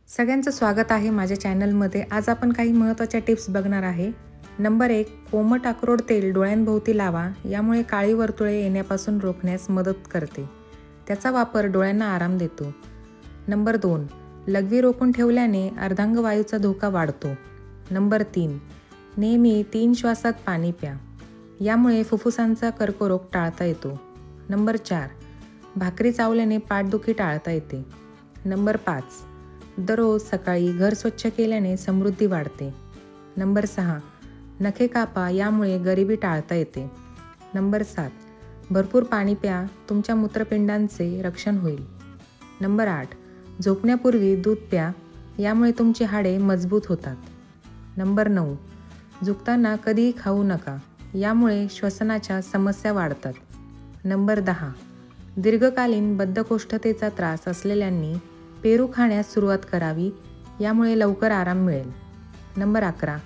सगळ्यांचं स्वागत आहे माझ्या चॅनलमध्ये। आज आपण काही महत्त्वाच्या टिप्स बघणार आहे। नंबर 1, कोमट अक्रोड तेल डोळ्यांभोवती लावा, यामुळे काळी वर्तुळे येण्यापासून रोखण्यास मदत करते। त्याचा वापर डोळ्यांना आराम देतो। नंबर 2, लघवी रोखून ठेवल्याने अर्धांगवायूचा धोका वाढतो। नंबर 3, नेहमी 3 श्वासात पाणी प्या, यामुळे फुफ्फुसांचा कर्करोग टाळता येतो। नंबर 4, भाकरी चावल्याने पाठदुखी टाळता येते। नंबर 5, दररोज सकाळी घर स्वच्छ केल्याने समृद्धी वाढते। नंबर 6, नखे कापा, यामुळे गरिबी टाळता येते। नंबर 7, भरपूर पाणी प्या, तुमच्या मूत्रपिंडांचे रक्षण होईल। नंबर 8, झोपण्यापूर्वी दूध प्या, यामुळे तुमची हाडे मजबूत होतात। नंबर 9, झोपताना कधीही खाऊ नका, यामुळे श्वसनाच्या समस्या वाढतात। नंबर 10, दीर्घकालीन बद्धकोष्ठतेचा त्रास असलेल्यांनी पेरू खाण्यास सुरुवात करावी, यामुळे लवकर आराम मिळेल। नंबर 11,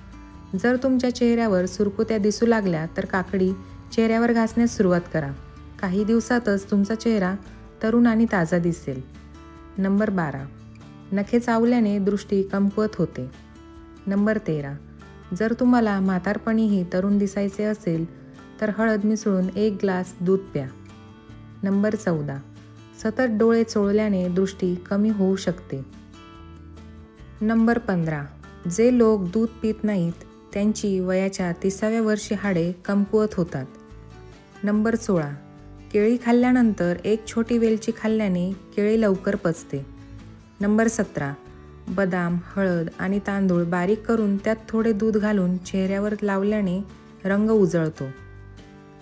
जर तुमच्या चेहऱ्यावर सुरकुत्या दिसू लागल्या तर काकडी चेहऱ्यावर घासण्यास सुरुवात करा। काही दिवसातच तुमचा चेहरा तरुण आणि ताजा दिसेल। नंबर 12, नखे चावल्याने दृष्टी कमकुवत होते। नंबर 13, जर तुम्हाला म्हातारपणीही तरुण दिसायचे असेल तर हळद मिसळून 1 ग्लास दूध प्या। नंबर 14, सतत डोळे चोळल्याने दृष्टी कमी होऊ शकते। नंबर 15, जे लोक दूध पित नाहीत त्यांची वयाच्या 30व्या वर्षी हाडे कमकुवत होतात। नंबर 16, केळी खाल्ल्यानंतर 1 छोटी वेलची खाल्ल्याने केळी लवकर पचते। नंबर 17, बदाम, हळद आणि तांदूळ बारीक करून त्यात थोडे दूध घालून चेहऱ्यावर लावल्याने रंग उजळतो।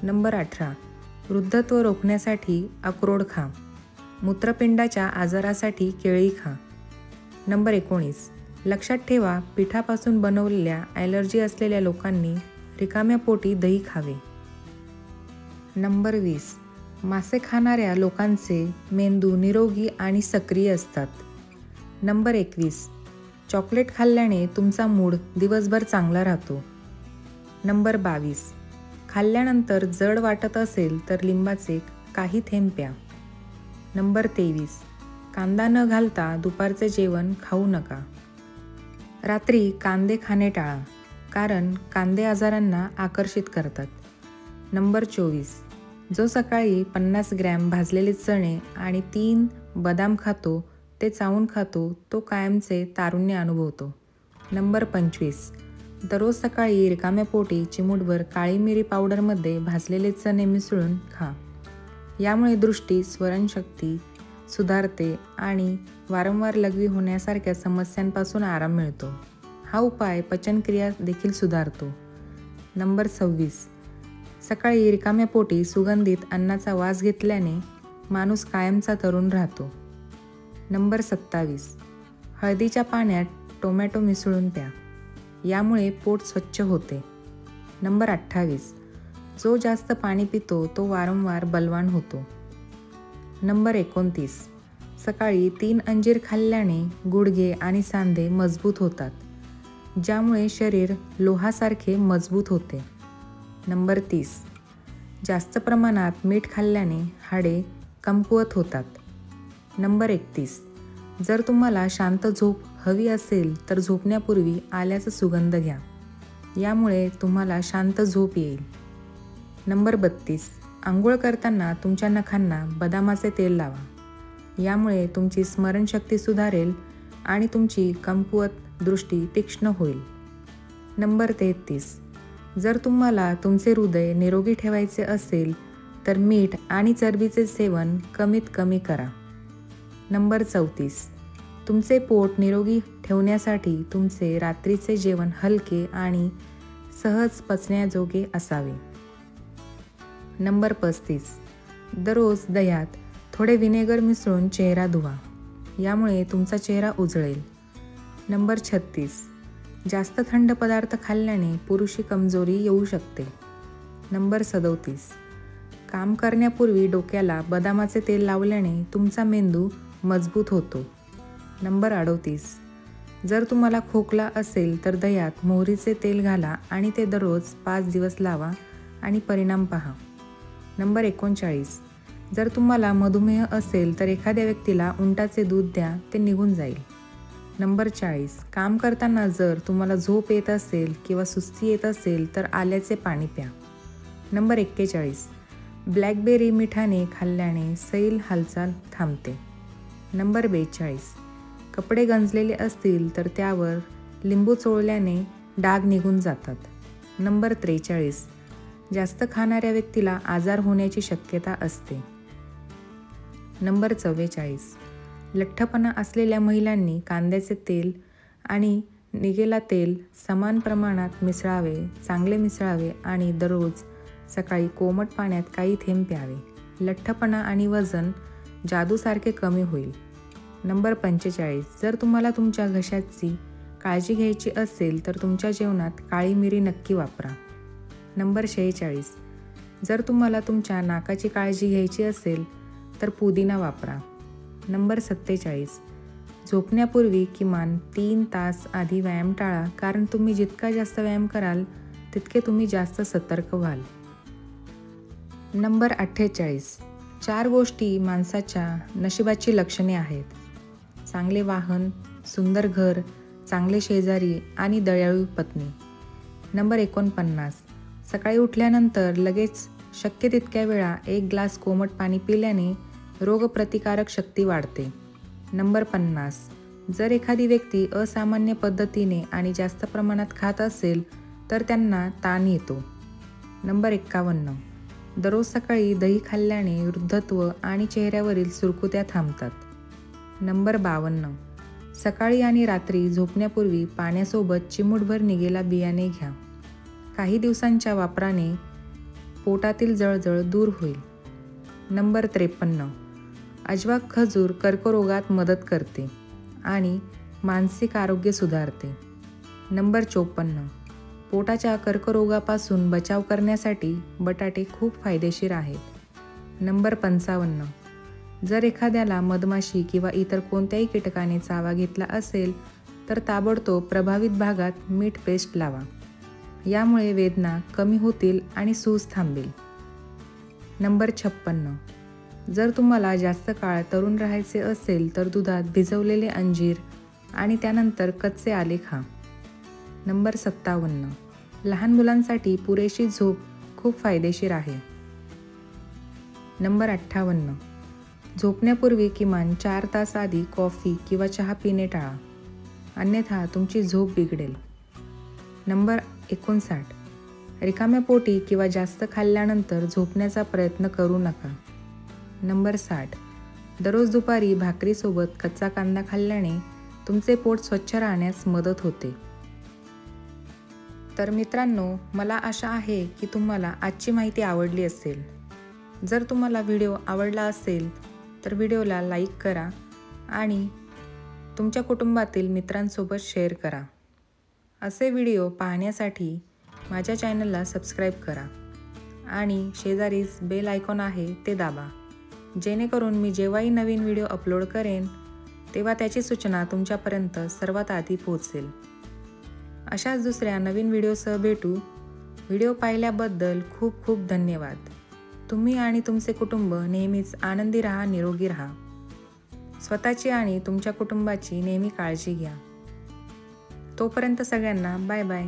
नंबर 18, वृद्धत्व रोखण्यासाठी अक्रोड खा, मूत्रपिंडाच्या आजारासाठी केळी खा। नंबर 19, लक्षात ठेवा, पिठापासून बनवलेल्या ॲलर्जी असलेल्या लोकांनी रिकाम्या पोटी दही खावे। नंबर 20, मासे खाणाऱ्या लोकांचे मेंदू निरोगी आणि सक्रिय असतात। नंबर 21, चॉकलेट खाल्ल्याने तुमचा मूड दिवसभर चांगला राहतो। नंबर 22, खाल्ल्यानंतर जड वाटत असेल तर लिंबाचे काही थेंब प्या। नंबर 23, कांदा न घालता दुपारचे जेवण खाऊ नका। रात्री कांदे खाणे टाळा, कारण कांदे आजारांना आकर्षित करतात। नंबर 24, जो सकाळी 50 ग्रॅम भाजलेले चणे आणि 3 बदाम खातो, ते चावून खातो, तो कायमचे तारुण्य अनुभवतो। नंबर 25, दररोज सकाळी रिकाम्या पोटी चिमूटभर काळी मिरी पावडरमध्ये भाजलेले चणे मिसळून खा, यामुळे दृष्टी, स्मरणशक्ती सुधारते आणि वारंवार लघवी होण्यासारख्या समस्यांपासून आराम मिळतो। हा उपाय पचनक्रिया देखील सुधारतो। नंबर 26, सकाळी रिकाम्या पोटी सुगंधित अन्नाचा वास घेतल्याने माणूस कायमचा तरुण राहतो। नंबर 27, हळदीच्या पाण्यात टोमॅटो मिसळून प्या, यामुळे पोट स्वच्छ होते। नंबर 28, जो जास्त पाणी पितो तो वारंवार बलवान होतो। नंबर 29, सकाळी 3 अंजीर खाल्ल्याने गुडघे आणि सांधे मजबूत होतात, ज्यामुळे शरीर लोहासारखे मजबूत होते। नंबर 30, जास्त प्रमाणात मीठ खाल्ल्याने हाडे कमकुवत होतात। नंबर 31, जर तुम्हाला शांत झोप हवी असेल तर झोपण्यापूर्वी आल्याचा सुगंध घ्या, यामुळे तुम्हाला शांत झोप येईल। नंबर 32, आंघोळ करताना तुमच्या नखांना बदामाचे तेल लावा, यामुळे तुमची स्मरणशक्ती सुधारेल आणि तुमची कमकुवत दृष्टी तीक्ष्ण होईल। नंबर 33, जर तुम्हाला तुमचे हृदय निरोगी ठेवायचे असेल तर मीठ आणि चरबीचे सेवन कमीत कमी करा। नंबर 34, तुमचे पोट निरोगी ठेवण्यासाठी तुमचे रात्रीचे जेवण हलके आणि सहज पचण्याजोगे असावे। नंबर 35, दररोज दह्यात थोडे व्हिनेगर मिसळून चेहरा धुवा, यामुळे तुमचा चेहरा उजळेल। नंबर 36, जास्त थंड पदार्थ खाल्ल्याने पुरुषी कमजोरी येऊ शकते। नंबर 37, काम करण्यापूर्वी डोक्याला बदामाचे तेल लावल्याने तुमचा मेंदू मजबूत होतो। नंबर 38, जर तुम्हाला खोकला असेल तर दह्यात मोहरीचे तेल घाला आणि ते दररोज 5 दिवस लावा आणि परिणाम पहा। नंबर 39, जर तुम्हाला मधुमेह असेल तर एखाद्या व्यक्तीला उंटाचे दूध द्या, ते निघून जाईल। नंबर 40, काम करताना जर तुम्हाला झोप येत असेल किंवा सुस्ती येत असेल तर आल्याचे पाणी प्या. नंबर 41, ब्लॅकबेरी मिठाने खाल्ल्याने सैल हालचाल थांबते. नंबर 42, कपडे गंजलेले असतील तर त्यावर लिंबू चोळल्याने डाग निघून जातात. नंबर 43, जास्त खाणाऱ्या व्यक्तीला आजार होण्याची शक्यता असते. नंबर 44, लठ्ठपणा असलेल्या महिलांनी कांद्याचे तेल आणि निगेला तेल समान प्रमाणात मिसळावे, चांगले मिसळावे आणि दररोज सकाळी कोमट पाण्यात काही थेंब प्यावे. लठ्ठपणा आणि वजन जादूसारखे कमी होईल. नंबर 45, जर तुम्हाला तुमच्या घशाची काळजी घ्यायची असेल तर तुमच्या जेवणात काळी मिरी नक्की वापरा. नंबर 46, जर तुम्हाला तुमच्या नाकाची काळजी घ्यायची असेल तर पुदिना वापरा. नंबर 47, झोपण्यापूर्वी किमान 3 तास आधी व्यायाम टाळा, कारण तुम्ही जितका जास्त व्यायाम कराल तितके तुम्ही जास्त सतर्क व्हाल. नंबर 48, 4 गोष्टी माणसाच्या नशिबाची लक्षणे आहेत. चांगले वाहन, सुंदर घर, चांगले शेजारी आणि दयाळू पत्नी. नंबर 49, सकाळी उठल्यानंतर लगेच शक्य तितक्या वेळा 1 ग्लास कोमट पाणी पिल्याने रोगप्रतिकारक शक्ती वाढते. नंबर 50, जर एखादी व्यक्ती असामान्य पद्धतीने आणि जास्त प्रमाणात खात असेल तर त्यांना ताण येतो. नंबर 51, दररोज सकाळी दही खाल्ल्याने वृद्धत्व आणि चेहऱ्यावरील सुरकुत्या थांबतात. नंबर 52, सकाळी आणि रात्री झोपण्यापूर्वी पाण्यासोबत चिमूटभर निगेला बियाणे घ्या. काही दिवसांच्या वापराने पोटातील जळजळ दूर होईल. नंबर 53, अजवाक खजूर कर्करोगात मदत करते आणि मानसिक आरोग्य सुधारते. नंबर 54, पोटाच्या कर्करोगापासून बचाव करण्यासाठी बटाटे खूप फायदेशीर आहेत. नंबर 55, जर एखाद्याला मधमाशी किंवा इतर कोणत्याही कीटकाने चावा घेतला असेल तर ताबडतोब प्रभावित भागात मीठ पेस्ट लावा. यामुळे वेदना कमी होतील आणि सूज थांबेल. नंबर 56, जर तुम्हाला जास्त काळ तरुण राहायचे असेल तर दुधात भिजवलेले अंजीर आणि त्यानंतर कच्चे आले खा. नंबर 57, लहान मुलांसाठी पुरेशी झोप खूप फायदेशीर आहे. नंबर 58, झोपण्यापूर्वी किमान 4 तास आधी कॉफी किंवा चहा पिणे टाळा, अन्यथा तुमची झोप बिघडेल. नंबर 59, रिकाम्या पोटी किंवा जास्त खाल्ल्यानंतर झोपण्याचा प्रयत्न करू नका. नंबर 60, दररोज दुपारी भाकरीसोबत कच्चा कांदा खाल्ल्याने तुमचे पोट स्वच्छ राहण्यास मदत होते. तर मित्रांनो, मला आशा आहे की तुम्हाला आजची माहिती आवडली असेल. जर तुम्हाला व्हिडिओ आवडला असेल तर व्हिडिओला लाईक करा आणि तुमच्या कुटुंबातील मित्रांसोबत शेअर करा. असे व्हिडिओ पाहण्यासाठी माझ्या चॅनलला सबस्क्राईब करा आणि शेजारीच बेल आयकॉन आहे ते दाबा, जेणेकरून मी जेव्हाही नवीन व्हिडिओ अपलोड करेन तेव्हा त्याची सूचना तुमच्यापर्यंत सर्वात आधी पोहोचेल. अशाच दुसऱ्या नवीन व्हिडिओसह भेटू. व्हिडिओ पाहिल्याबद्दल खूप खूप धन्यवाद. तुम्ही आणि तुमचे कुटुंब नेहमीच आनंदी राहा, निरोगी राहा. स्वतःची आणि तुमच्या कुटुंबाची नेहमी काळजी घ्या. तोपर्यंत सगळ्यांना बाय बाय.